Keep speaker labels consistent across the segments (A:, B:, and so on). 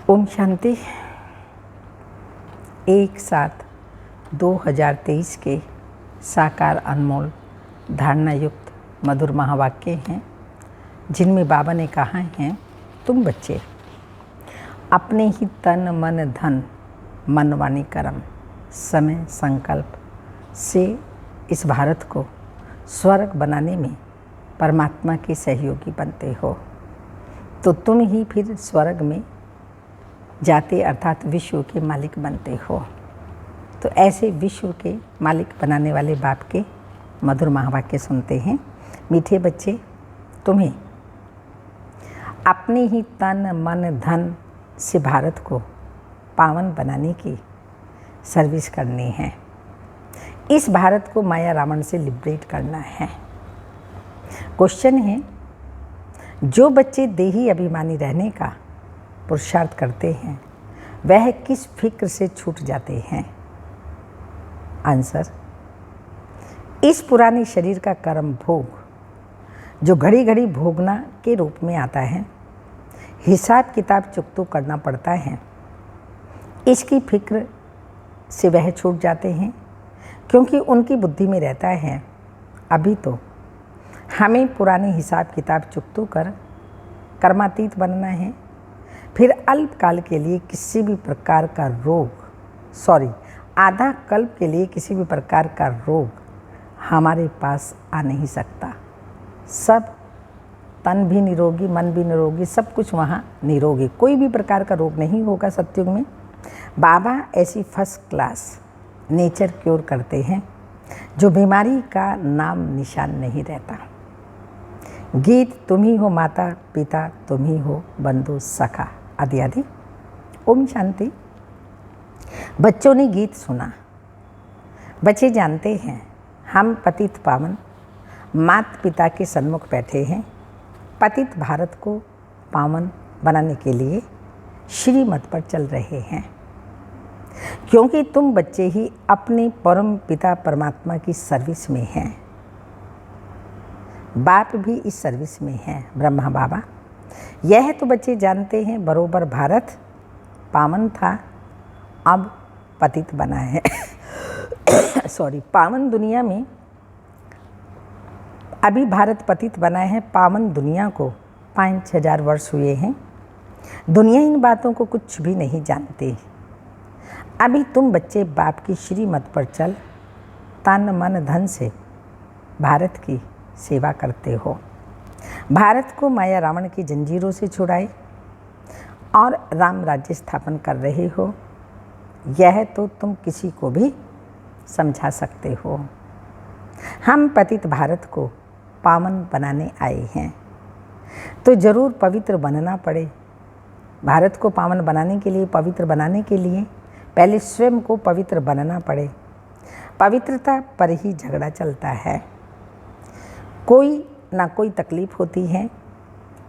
A: ओम शांति। एक साथ 2023 के साकार अनमोल धारणा युक्त मधुर महावाक्य हैं जिनमें बाबा ने कहा है, तुम बच्चे अपने ही तन मन धन मन वाणी कर्म समय संकल्प से इस भारत को स्वर्ग बनाने में परमात्मा के सहयोगी बनते हो, तो तुम ही फिर स्वर्ग में जाते अर्थात विश्व के मालिक बनते हो। तो ऐसे विश्व के मालिक बनाने वाले बाप के मधुर महावाक्य सुनते हैं। मीठे बच्चे, तुम्हें अपने ही तन मन धन से भारत को पावन बनाने की सर्विस करनी है। इस भारत को माया रावण से लिबरेट करना है। क्वेश्चन है, जो बच्चे देही अभिमानी रहने का पुरुषार्थ करते हैं वह किस फिक्र से छूट जाते हैं? आंसर, इस पुराने शरीर का कर्म भोग जो घड़ी घड़ी भोगना के रूप में आता है, हिसाब किताब चुकतो करना पड़ता है, इसकी फिक्र से वह छूट जाते हैं, क्योंकि उनकी बुद्धि में रहता है अभी तो हमें पुराने हिसाब किताब चुकतो कर कर्मातीत बनना है, फिर अल्पकाल के लिए किसी भी प्रकार का आधा कल्प के लिए किसी भी प्रकार का रोग हमारे पास आ नहीं सकता। सब तन भी निरोगी, मन भी निरोगी, सब कुछ वहाँ निरोगी, कोई भी प्रकार का रोग नहीं होगा सतयुग में। बाबा ऐसी फर्स्ट क्लास नेचर क्योर करते हैं जो बीमारी का नाम निशान नहीं रहता। गीत तुम ही हो माता पिता, तुम ही हो बंधु सखा आदि आदि। ओम शांति। बच्चों ने गीत सुना। बच्चे जानते हैं हम पतित पावन माता पिता के सन्मुख बैठे हैं, पतित भारत को पावन बनाने के लिए श्रीमत पर चल रहे हैं, क्योंकि तुम बच्चे ही अपने परम पिता परमात्मा की सर्विस में हैं। बाप भी इस सर्विस में है, ब्रह्मा बाबा। यह तो बच्चे जानते हैं बरोबर भारत पावन था, अब पतित बना है। पावन दुनिया में अभी भारत पतित बना है। पावन दुनिया को 5,000 वर्ष हुए हैं। दुनिया इन बातों को कुछ भी नहीं जानते। अभी तुम बच्चे बाप की श्रीमत पर चल तन मन धन से भारत की सेवा करते हो, भारत को माया रावण की जंजीरों से छुड़ाए और राम राज्य स्थापन कर रहे हो। यह तो तुम किसी को भी समझा सकते हो। हम पतित भारत को पावन बनाने आए हैं, तो जरूर पवित्र बनना पड़े। भारत को पावन बनाने के लिए, पवित्र बनाने के लिए पहले स्वयं को पवित्र बनना पड़े। पवित्रता पर ही झगड़ा चलता है। कोई ना कोई तकलीफ होती है,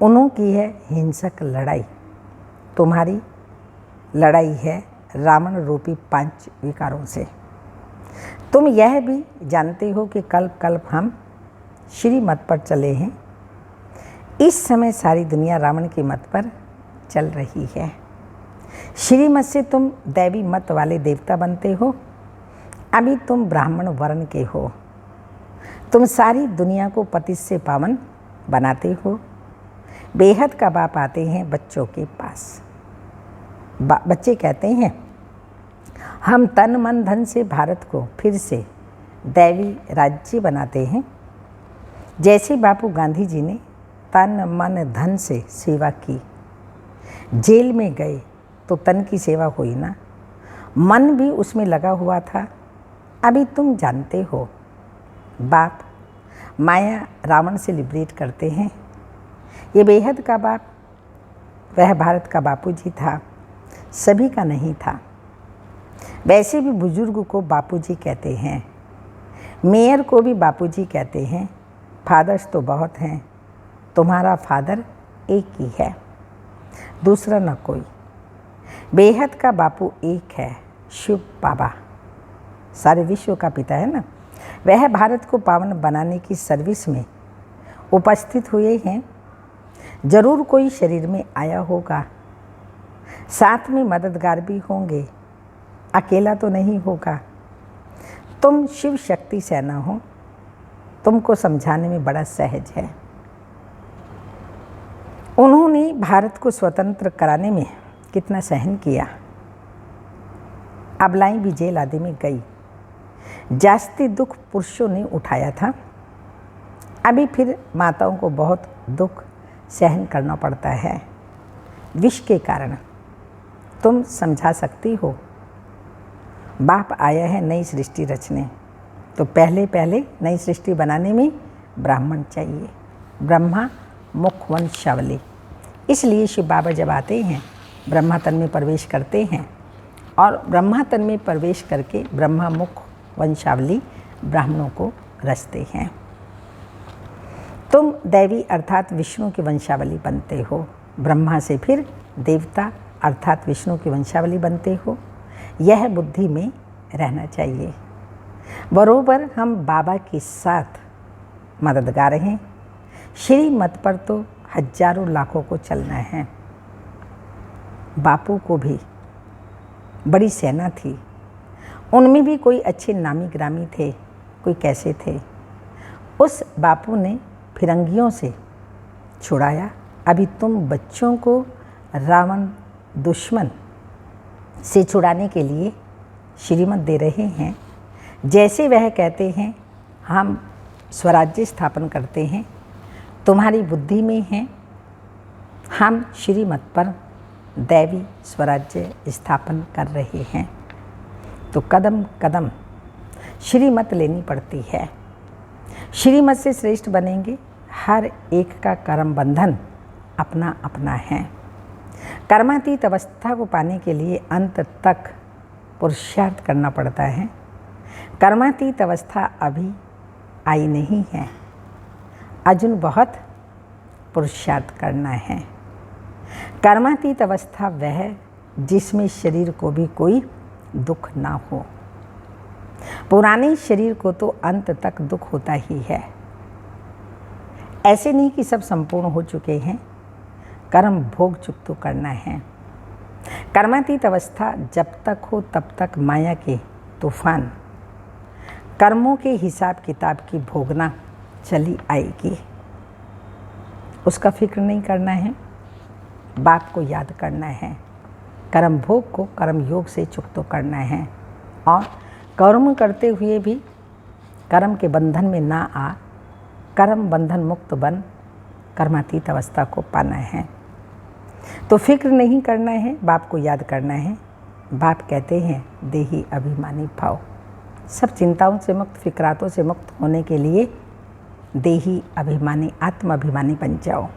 A: उन्हों की है हिंसक लड़ाई। तुम्हारी लड़ाई है रावण रूपी 5 विकारों से। तुम यह भी जानते हो कि कल्प कल्प हम श्रीमत पर चले हैं। इस समय सारी दुनिया रावण की मत पर चल रही है। श्रीमत से तुम दैवी मत वाले देवता बनते हो। अभी तुम ब्राह्मण वर्ण के हो। तुम सारी दुनिया को पतित से पावन बनाते हो। बेहद का बाप आते हैं बच्चों के पास। बच्चे कहते हैं, हम तन मन धन से भारत को फिर से दैवी राज्य बनाते हैं। जैसे बापू गांधी जी ने तन मन धन से सेवा की, जेल में गए तो तन की सेवा हुई ना, मन भी उसमें लगा हुआ था। अभी तुम जानते हो बाप माया रावण से लिबरेट करते हैं। ये बेहद का बाप, वह भारत का बापूजी था, सभी का नहीं था। वैसे भी बुजुर्ग को बापूजी कहते हैं, मेयर को भी बापूजी कहते हैं। फादर्स तो बहुत हैं, तुम्हारा फादर एक ही है, दूसरा न कोई। बेहद का बापू एक है, शिव बाबा, सारे विश्व का पिता है ना। वह भारत को पावन बनाने की सर्विस में उपस्थित हुए हैं। जरूर कोई शरीर में आया होगा, साथ में मददगार भी होंगे, अकेला तो नहीं होगा। तुम शिव शक्ति सेना हो, तुमको समझाने में बड़ा सहज है। उन्होंने भारत को स्वतंत्र कराने में कितना सहन किया। अबलाई भी जेल आदि में गई। जास्ती दुख पुरुषों ने उठाया था, अभी फिर माताओं को बहुत दुख सहन करना पड़ता है विष के कारण। तुम समझा सकती हो, बाप आया है नई सृष्टि रचने, तो पहले पहले नई सृष्टि बनाने में ब्राह्मण चाहिए, ब्रह्मा मुख वंशावली। इसलिए शिव बाबा जब आते हैं ब्रह्मा तन में प्रवेश करते हैं और ब्रह्मा तन में प्रवेश करके ब्रह्मा मुख वंशावली ब्राह्मणों को रचते हैं। तुम दैवी अर्थात विष्णु की वंशावली बनते हो, ब्रह्मा से फिर देवता अर्थात विष्णु की वंशावली बनते हो। यह बुद्धि में रहना चाहिए। बरोबर हम बाबा के साथ मददगार हैं। श्रीमत पर तो हजारों लाखों को चलना है। बापू को भी बड़ी सेना थी, उनमें भी कोई अच्छे नामी ग्रामी थे, कोई कैसे थे। उस बापू ने फिरंगियों से छुड़ाया। अभी तुम बच्चों को रावण दुश्मन से छुड़ाने के लिए श्रीमत दे रहे हैं। जैसे वह कहते हैं हम स्वराज्य स्थापन करते हैं, तुम्हारी बुद्धि में है हम श्रीमत पर दैवी स्वराज्य स्थापन कर रहे हैं, तो कदम कदम श्रीमत लेनी पड़ती है। श्रीमत से श्रेष्ठ बनेंगे। हर एक का कर्म बंधन अपना अपना है। कर्मातीत अवस्था को पाने के लिए अंत तक पुरुषार्थ करना पड़ता है। कर्मातीत अवस्था अभी आई नहीं है, अजुन बहुत पुरुषार्थ करना है। कर्मातीत अवस्था वह जिसमें शरीर को भी कोई दुख ना हो। पुराने शरीर को तो अंत तक दुख होता ही है। ऐसे नहीं कि सब संपूर्ण हो चुके हैं, कर्म भोग चुक तो करना है। कर्मातीत अवस्था जब तक हो तब तक माया के तूफान कर्मों के हिसाब किताब की भोगना चली आएगी। उसका फिक्र नहीं करना है, बाप को याद करना है। कर्म भोग को कर्म योग से चुक करना है और कर्म करते हुए भी कर्म के बंधन में ना आ, कर्म बंधन मुक्त बन कर्मातीत अवस्था को पाना है। तो फिक्र नहीं करना है, बाप को याद करना है। बाप कहते हैं देही अभिमानी भाव, सब चिंताओं से मुक्त, फिक्रातों से मुक्त होने के लिए देही अभिमानी आत्म अभिमानी बन जाओ।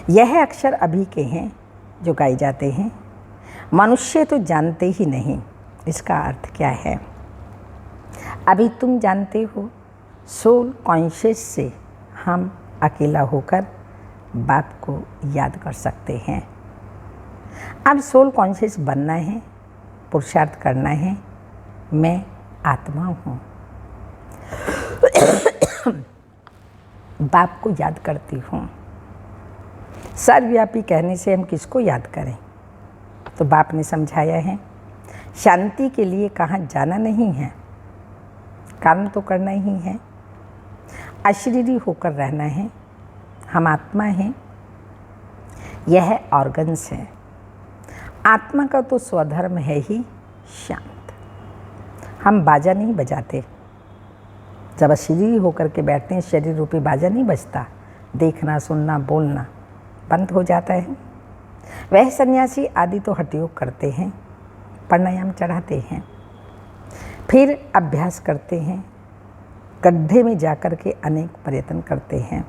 A: यह अक्षर अभी के हैं जो गाए जाते हैं, मनुष्य तो जानते ही नहीं इसका अर्थ क्या है। अभी तुम जानते हो, सोल कॉन्शियस से हम अकेला होकर बाप को याद कर सकते हैं। अब सोल कॉन्शियस बनना है, पुरुषार्थ करना है। मैं आत्मा हूँ, बाप को याद करती हूँ। सर्वव्यापी कहने से हम किसको याद करें? तो बाप ने समझाया है शांति के लिए कहाँ जाना नहीं है, काम तो करना ही है। अशरीरी होकर रहना है। हम आत्मा हैं, यह ऑर्गन्स है। आत्मा का तो स्वधर्म है ही शांत। हम बाजा नहीं बजाते। जब अशरीरी होकर के बैठते हैं, शरीर रूपी बाजा नहीं बजता। देखना, सुनना, बोलना बंद हो जाता है। वह सन्यासी आदि तो हठयोग करते हैं, प्राणायाम चढ़ाते हैं, फिर अभ्यास करते हैं, गड्ढे में जाकर के अनेक प्रयत्न करते हैं।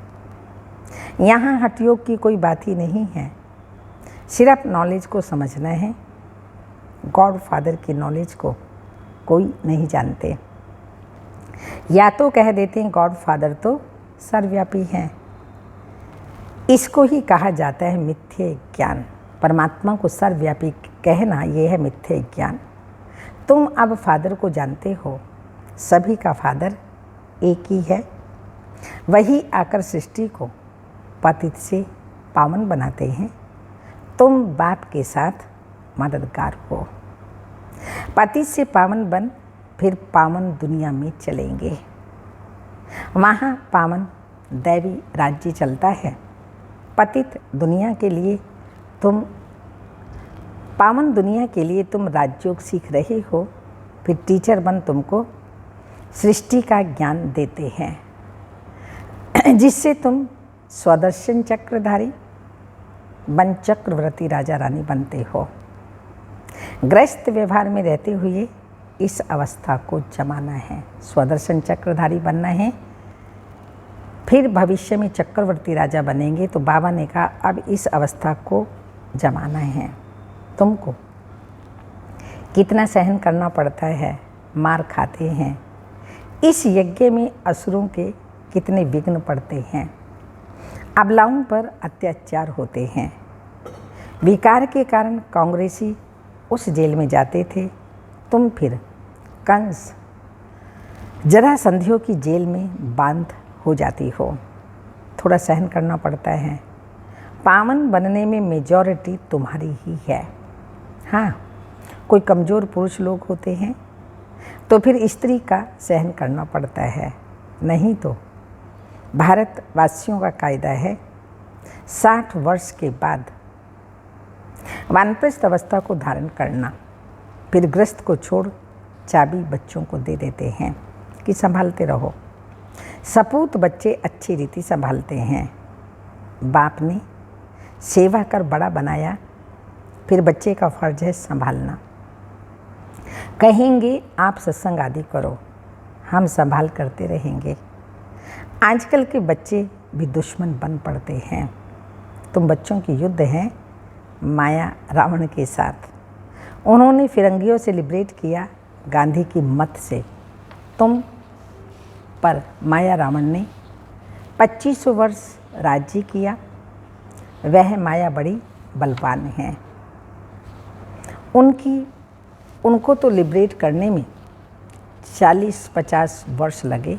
A: यहाँ हठयोग की कोई बात ही नहीं है, सिर्फ नॉलेज को समझना है। गॉड फादर की नॉलेज को कोई नहीं जानते। या तो कह देते हैं गॉड फादर तो सर्वव्यापी हैं, इसको ही कहा जाता है मिथ्ये ज्ञान। परमात्मा को सर्वव्यापी कहना यह है मिथ्ये ज्ञान। तुम अब फादर को जानते हो, सभी का फादर एक ही है। वही आकर सृष्टि को पतित से पावन बनाते हैं। तुम बाप के साथ मददगार हो। पति से पावन बन फिर पावन दुनिया में चलेंगे। वहाँ पावन दैवी राज्य चलता है। पतित दुनिया के लिए तुम पावन दुनिया के लिए तुम राजयोग सीख रहे हो। फिर टीचर बन तुमको सृष्टि का ज्ञान देते हैं, जिससे तुम स्वदर्शन चक्रधारी बन चक्रवर्ती राजा रानी बनते हो। गृहस्थ व्यवहार में रहते हुए इस अवस्था को जमाना है। स्वदर्शन चक्रधारी बनना है, फिर भविष्य में चक्रवर्ती राजा बनेंगे। तो बाबा ने कहा अब इस अवस्था को जमाना है। तुमको कितना सहन करना पड़ता है, मार खाते हैं। इस यज्ञ में असुरों के कितने विघ्न पड़ते हैं, अबलाओं पर अत्याचार होते हैं। विकार के कारण कांग्रेसी उस जेल में जाते थे, तुम फिर कंस जरासंधियों की जेल में बांध हो जाती हो। थोड़ा सहन करना पड़ता है। पावन बनने में मेजॉरिटी तुम्हारी ही है। हाँ, कोई कमज़ोर पुरुष लोग होते हैं तो फिर स्त्री का सहन करना पड़ता है, नहीं तो भारतवासियों का कायदा है 60 वर्ष के बाद वानप्रस्थ अवस्था को धारण करना। फिर गृहस्थ को छोड़ चाबी बच्चों को दे देते हैं कि संभालते रहो। सपूत बच्चे अच्छी रीति संभालते हैं। बाप ने सेवा कर बड़ा बनाया, फिर बच्चे का फर्ज है संभालना। कहेंगे आप सत्संग आदि करो, हम संभाल करते रहेंगे। आजकल के बच्चे भी दुश्मन बन पड़ते हैं। तुम बच्चों की युद्ध है माया रावण के साथ। उन्होंने फिरंगियों से लिबरेट किया गांधी की मत से। तुम पर माया रावण ने 2500 वर्ष राज्य किया। वह माया बड़ी बलवान है। उनको तो लिबरेट करने में 40-50 वर्ष लगे।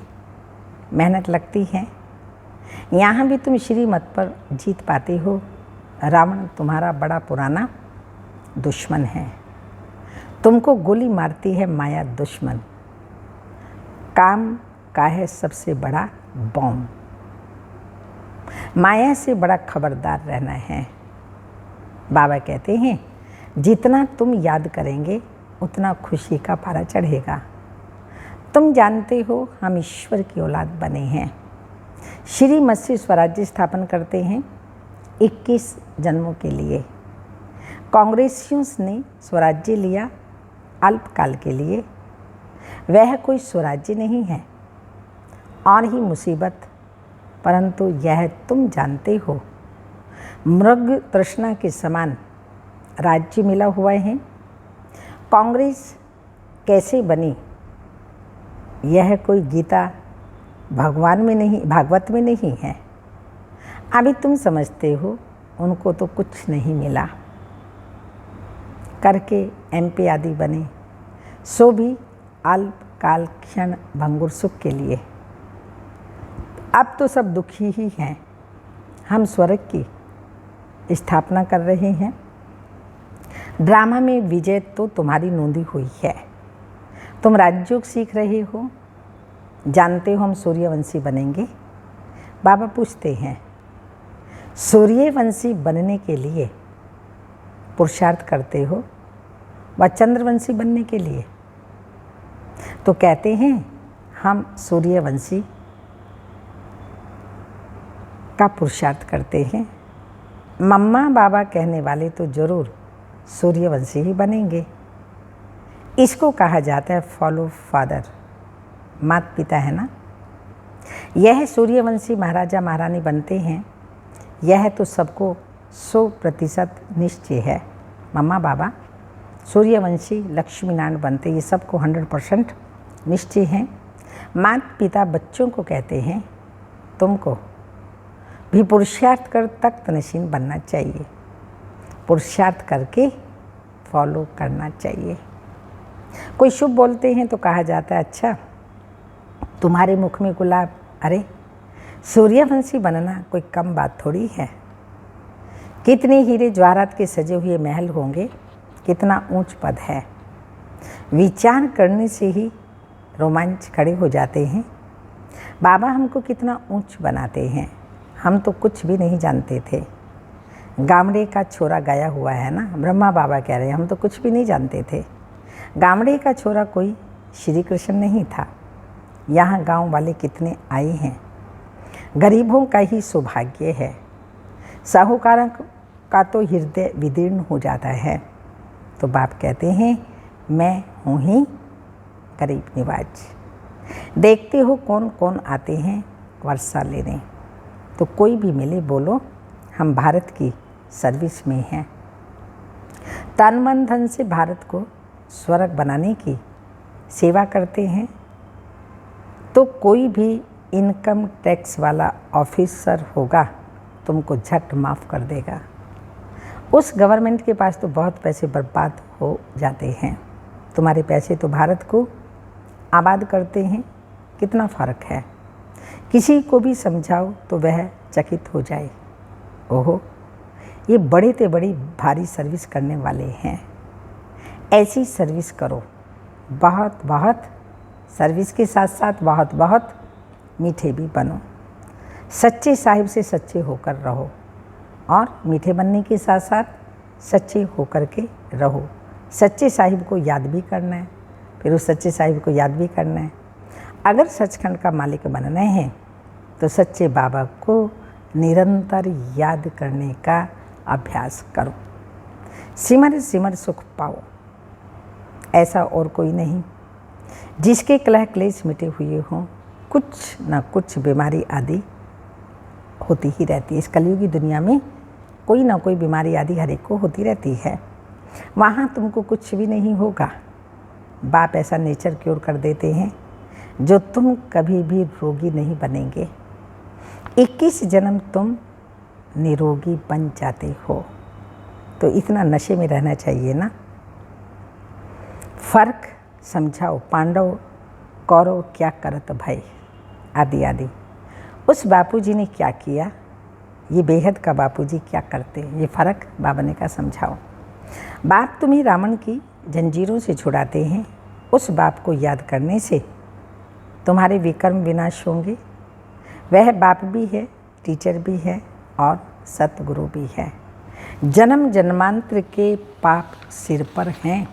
A: मेहनत लगती है। यहाँ भी तुम श्रीमत पर जीत पाते हो। रावण तुम्हारा बड़ा पुराना दुश्मन है। तुमको गोली मारती है माया दुश्मन। काम का है सबसे बड़ा बॉम्ब। माया से बड़ा खबरदार रहना है। बाबा कहते हैं जितना तुम याद करेंगे उतना खुशी का पारा चढ़ेगा। तुम जानते हो हम ईश्वर की औलाद बने हैं। श्रीमत से स्वराज्य स्थापन करते हैं 21 जन्मों के लिए। कांग्रेसियों ने स्वराज्य लिया अल्पकाल के लिए। वह कोई स्वराज्य नहीं है और ही मुसीबत, परंतु यह तुम जानते हो मृग तृष्णा के समान राज्य मिला हुआ है। कांग्रेस कैसे बनी यह कोई गीता भागवत में नहीं है। अभी तुम समझते हो उनको तो कुछ नहीं मिला, करके MP आदि बने, सो भी अल्पकाल क्षण भंगुर सुख के लिए। अब तो सब दुखी ही हैं। हम स्वर्ग की स्थापना कर रहे हैं। ड्रामा में विजय तो तुम्हारी नोंदी हुई है। तुम राजयोग सीख रहे हो। जानते हो हम सूर्यवंशी बनेंगे। बाबा पूछते हैं सूर्यवंशी बनने के लिए पुरुषार्थ करते हो व चंद्रवंशी बनने के लिए? तो कहते हैं हम सूर्यवंशी का पुरुषार्थ करते हैं। मम्मा बाबा कहने वाले तो जरूर सूर्यवंशी ही बनेंगे। इसको कहा जाता है फॉलो फादर, माता पिता है ना। यह सूर्यवंशी महाराजा महारानी बनते हैं, यह तो सबको 100% निश्चय है। मम्मा बाबा सूर्यवंशी लक्ष्मी नारायण बनते, ये सबको 100% निश्चय है। माता पिता बच्चों को कहते हैं तुमको भी पुरुषार्थ कर तख्त नशीन बनना चाहिए। पुरुषार्थ करके फॉलो करना चाहिए। कोई शुभ बोलते हैं तो कहा जाता है अच्छा तुम्हारे मुख में गुलाब। अरे सूर्यवंशी बनना कोई कम बात थोड़ी है। कितने हीरे जवाहरात के सजे हुए महल होंगे, कितना ऊंच पद है। विचार करने से ही रोमांच खड़े हो जाते हैं। बाबा हमको कितना ऊंच बनाते हैं। हम तो कुछ भी नहीं जानते थे। गामड़े का छोरा गाया हुआ है ना, ब्रह्मा बाबा कह रहे हैं हम तो कुछ भी नहीं जानते थे। गामड़े का छोरा कोई श्री कृष्ण नहीं था। यहाँ गांव वाले कितने आए हैं। गरीबों का ही सौभाग्य है। साहूकारों का तो हृदय विदीर्ण हो जाता है। तो बाप कहते हैं मैं हूँ ही गरीब निवाज। देखते हो कौन कौन आते हैं वर्षा लेने। तो कोई भी मिले बोलो हम भारत की सर्विस में हैं। तन मन धन से भारत को स्वर्ग बनाने की सेवा करते हैं। तो कोई भी इनकम टैक्स वाला ऑफिसर होगा तुमको झट माफ़ कर देगा। उस गवर्नमेंट के पास तो बहुत पैसे बर्बाद हो जाते हैं। तुम्हारे पैसे तो भारत को आबाद करते हैं। कितना फ़र्क है। किसी को भी समझाओ तो वह चकित हो जाए। ओहो, ये बड़े से बड़ी भारी सर्विस करने वाले हैं। ऐसी सर्विस करो। बहुत बहुत सर्विस के साथ साथ बहुत बहुत मीठे भी बनो। सच्चे साहिब से सच्चे होकर रहो और मीठे बनने के साथ साथ सच्चे होकर के रहो। सच्चे साहिब को याद भी करना है, फिर उस सच्चे साहिब को याद भी करना है। अगर सचखंड का मालिक बनना है तो सच्चे बाबा को निरंतर याद करने का अभ्यास करो। सिमर सिमर सुख पाओ। ऐसा और कोई नहीं जिसके कलह क्लेश मिटे हुए हों। कुछ ना कुछ बीमारी आदि होती ही रहती है। इस कलयुगी दुनिया में कोई ना कोई बीमारी आदि हर एक को होती रहती है। वहाँ तुमको कुछ भी नहीं होगा। बाप ऐसा नेचर क्योर कर देते हैं जो तुम कभी भी रोगी नहीं बनेंगे। 21 जन्म तुम निरोगी बन जाते हो। तो इतना नशे में रहना चाहिए ना। फर्क समझाओ। पांडव कौरव क्या करत भय आदि आदि। उस बापूजी ने क्या किया, ये बेहद का बापूजी क्या करते, ये फ़र्क बाबा ने कहा समझाओ। बाप तुम्हें रावण की जंजीरों से छुड़ाते हैं। उस बाप को याद करने से तुम्हारे विकर्म विनाश होंगे। वह बाप भी है, टीचर भी है और सतगुरु भी है। जन्म जन्मांतर के पाप सिर पर हैं।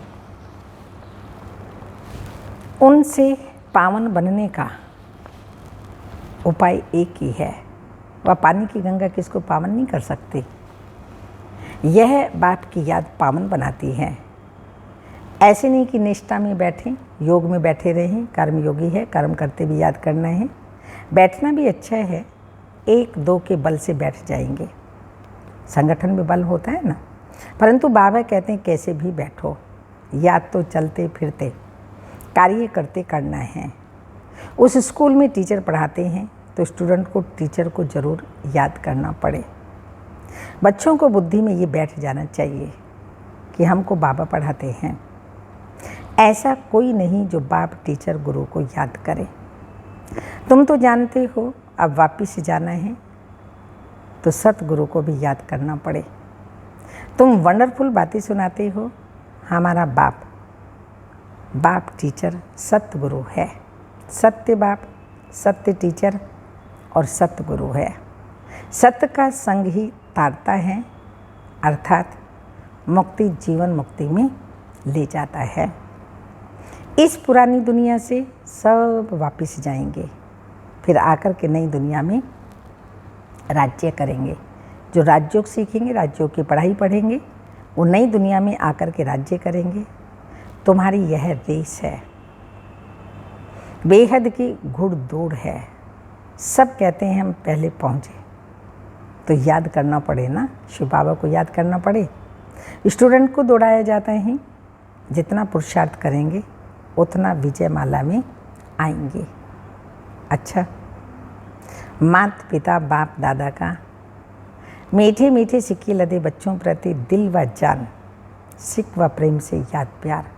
A: उनसे पावन बनने का उपाय एक ही है। वह पानी की गंगा किसको पावन नहीं कर सकती। यह बाप की याद पावन बनाती है। ऐसे नहीं कि निष्ठा में बैठें, योग में बैठे रहें। कर्म योगी है, कर्म करते भी याद करना है। बैठना भी अच्छा है। 1-2 के बल से बैठ जाएंगे। संगठन में बल होता है ना। परंतु बाबा कहते हैं कैसे भी बैठो, याद तो चलते फिरते कार्य करते करना है। उस स्कूल में टीचर पढ़ाते हैं तो स्टूडेंट को टीचर को ज़रूर याद करना पड़े। बच्चों को बुद्धि में ये बैठ जाना चाहिए कि हमको बाबा पढ़ाते हैं। ऐसा कोई नहीं जो बाप टीचर गुरु को याद करे। तुम तो जानते हो अब वापिस जाना है तो सतगुरु को भी याद करना पड़े। तुम वंडरफुल बातें सुनाते हो। हमारा बाप टीचर सतगुरु है। सत्य बाप, सत्य टीचर और सतगुरु है। सत्य का संग ही तारता है, अर्थात मुक्ति जीवन मुक्ति में ले जाता है। इस पुरानी दुनिया से सब वापस जाएंगे, फिर आकर के नई दुनिया में राज्य करेंगे। जो राजयोग सीखेंगे, राज्यों की पढ़ाई पढ़ेंगे, वो नई दुनिया में आकर के राज्य करेंगे। तुम्हारी यह रेस है, बेहद की घुड़दौड़ है। सब कहते हैं हम पहले पहुँचे, तो याद करना पड़े ना, शिव बाबा को याद करना पड़े। स्टूडेंट को दौड़ाया जाता है। जितना पुरुषार्थ करेंगे उतना विजय माला में आएंगे। अच्छा, माता पिता बाप दादा का मीठे मीठे सिक्के लदे बच्चों प्रति दिल व जान, सिक व प्रेम से याद प्यार।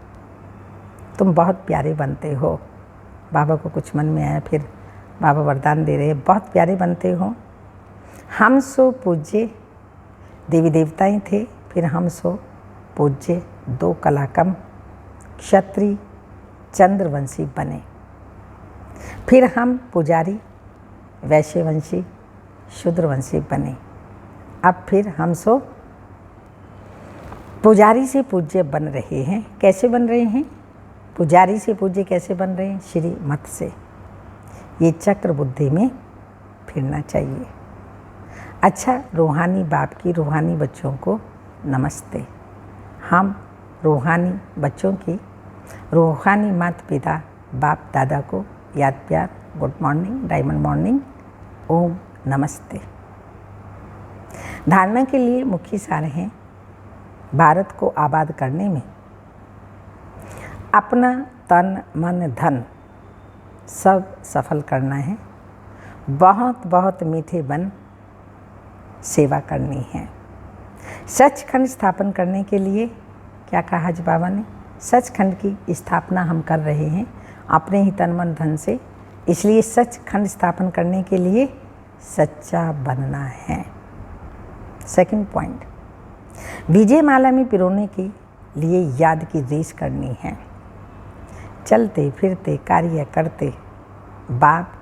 A: तुम बहुत प्यारे बनते हो। बाबा को कुछ मन में आया, फिर बाबा वरदान दे रहे हैं, बहुत प्यारे बनते हो। हम सो पूज्य देवी देवताएं थे, फिर हम सो पूज्य 2 कलाकम क्षत्रिय चंद्रवंशी बने, फिर हम पुजारी वैश्यवंशी शूद्रवंशी बने, अब फिर हम सो पुजारी से पूज्य बन रहे हैं। कैसे बन रहे हैं? पुजारी से पूज्य कैसे बन रहे हैं? श्री मत से। ये चक्र बुद्धि में फिरना चाहिए। अच्छा, रूहानी बाप की रूहानी बच्चों को नमस्ते। हम रूहानी बच्चों की रूहानी माता पिता बाप दादा को याद प्यार, गुड मॉर्निंग, डायमंड मॉर्निंग, ओम नमस्ते। धारणा के लिए मुख्य सार हैं, भारत को आबाद करने में अपना तन मन धन सब सफल करना है, बहुत बहुत मीठे बन सेवा करनी है। सचखंड स्थापन करने के लिए क्या कहा हज बाबा ने? सचखंड की स्थापना हम कर रहे हैं अपने ही तन मन धन से, इसलिए सचखंड स्थापन करने के लिए सच्चा बनना है। सेकंड पॉइंट, विजय माला में पिरोने के लिए याद की रेस करनी है। चलते फिरते कार्य करते बाप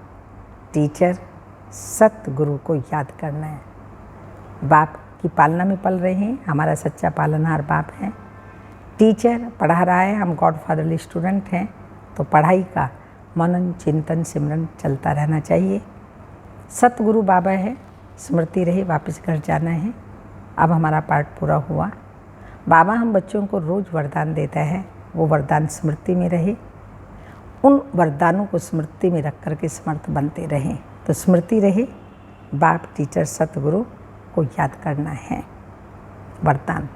A: टीचर सतगुरु को याद करना है। बाप की पालना में पल रहे हैं, हमारा सच्चा पालनहार बाप है। टीचर पढ़ा रहा है, हम गॉड फादरली स्टूडेंट हैं, तो पढ़ाई का मनन चिंतन सिमरन चलता रहना चाहिए। सतगुरु बाबा है, स्मृति रहे, वापस घर जाना है। अब हमारा पार्ट पूरा हुआ। बाबा हम बच्चों को रोज़ वरदान देता है, वो वरदान स्मृति में रहे, उन वरदानों को स्मृति में रख कर के समर्थ बनते रहें। तो स्मृति रहे, बाप टीचर सतगुरु को याद करना है। वरदान,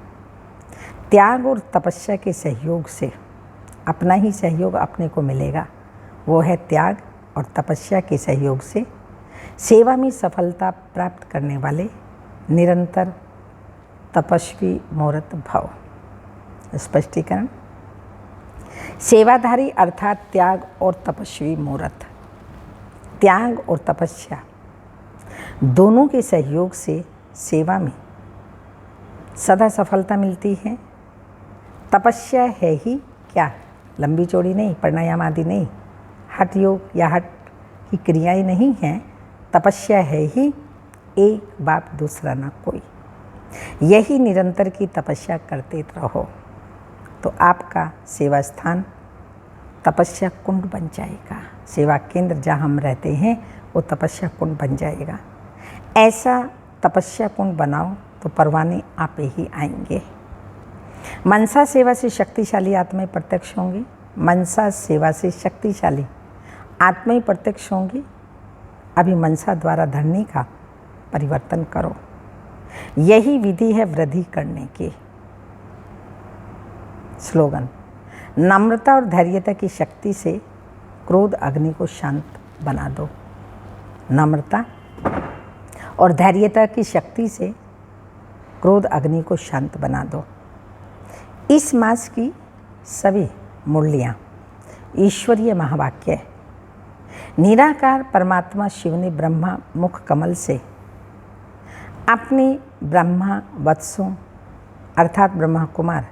A: त्याग और तपस्या के सहयोग से अपना ही सहयोग अपने को मिलेगा। वो है त्याग और तपस्या के सहयोग से सेवा में सफलता प्राप्त करने वाले निरंतर तपस्वी मूर्त भव। स्पष्टीकरण, सेवाधारी अर्थात त्याग और तपस्वी मूर्त। त्याग और तपस्या दोनों के सहयोग से सेवा में सदा सफलता मिलती है। तपस्या है ही क्या? लंबी चौड़ी नहीं, प्राणायाम आदि नहीं, हठ योग या हठ की क्रियाएं नहीं हैं। तपस्या है ही एक बाप दूसरा ना कोई। यही निरंतर की तपस्या करते रहो तो आपका सेवा स्थान तपस्या कुंड बन जाएगा। सेवा केंद्र जहाँ हम रहते हैं वो तपस्या कुंड बन जाएगा। ऐसा तपस्या कुंड बनाओ तो परवाने आपे ही आएंगे। मनसा सेवा से शक्तिशाली आत्माएं प्रत्यक्ष होंगी। मनसा सेवा से शक्तिशाली आत्माएं प्रत्यक्ष होंगी। अभी मनसा द्वारा धरनी का परिवर्तन करो। यही विधि है वृद्धि करने की। स्लोगन, नम्रता और धैर्यता की शक्ति से क्रोध अग्नि को शांत बना दो। नम्रता और धैर्यता की शक्ति से क्रोध अग्नि को शांत बना दो। इस मास की सभी मुरलियाँ ईश्वरीय महावाक्य। निराकार परमात्मा शिव ने ब्रह्मा मुख कमल से अपने ब्रह्मा वत्सों अर्थात ब्रह्मा कुमार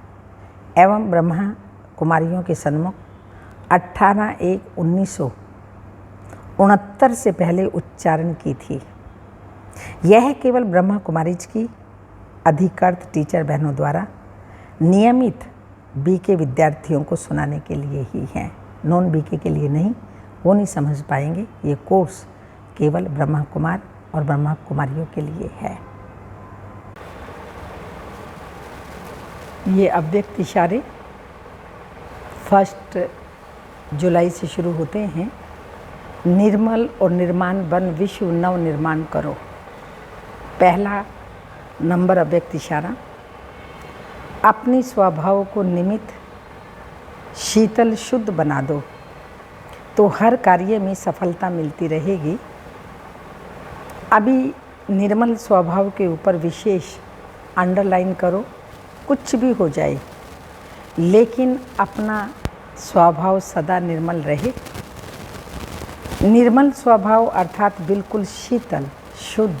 A: एवं ब्रह्मा कुमारियों के सन्मुख 18/1/1969 से पहले उच्चारण की थी। यह केवल ब्रह्मा कुमारीज की अधिकृत टीचर बहनों द्वारा नियमित बीके विद्यार्थियों को सुनाने के लिए ही है, नॉन बीके के लिए नहीं। वो नहीं समझ पाएंगे। ये कोर्स केवल ब्रह्मा कुमार और ब्रह्मा कुमारियों के लिए है। ये अव्यक्त इशारे 1 जुलाई से शुरू होते हैं। निर्मल और निर्माण बन विश्व नव निर्माण करो। पहला नंबर अव्यक्त इशारा, अपने स्वभाव को निमित्त शीतल शुद्ध बना दो तो हर कार्य में सफलता मिलती रहेगी। अभी निर्मल स्वभाव के ऊपर विशेष अंडरलाइन करो। कुछ भी हो जाए लेकिन अपना स्वभाव सदा निर्मल रहे। निर्मल स्वभाव अर्थात बिल्कुल शीतल शुद्ध।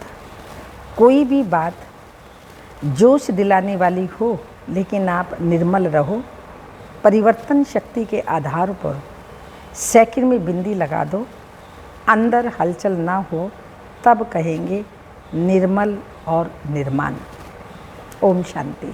A: कोई भी बात जोश दिलाने वाली हो, लेकिन आप निर्मल रहो। परिवर्तन शक्ति के आधार पर सेकंड में बिंदी लगा दो। अंदर हलचल ना हो तब कहेंगे निर्मल और निर्माण। ओम शांति।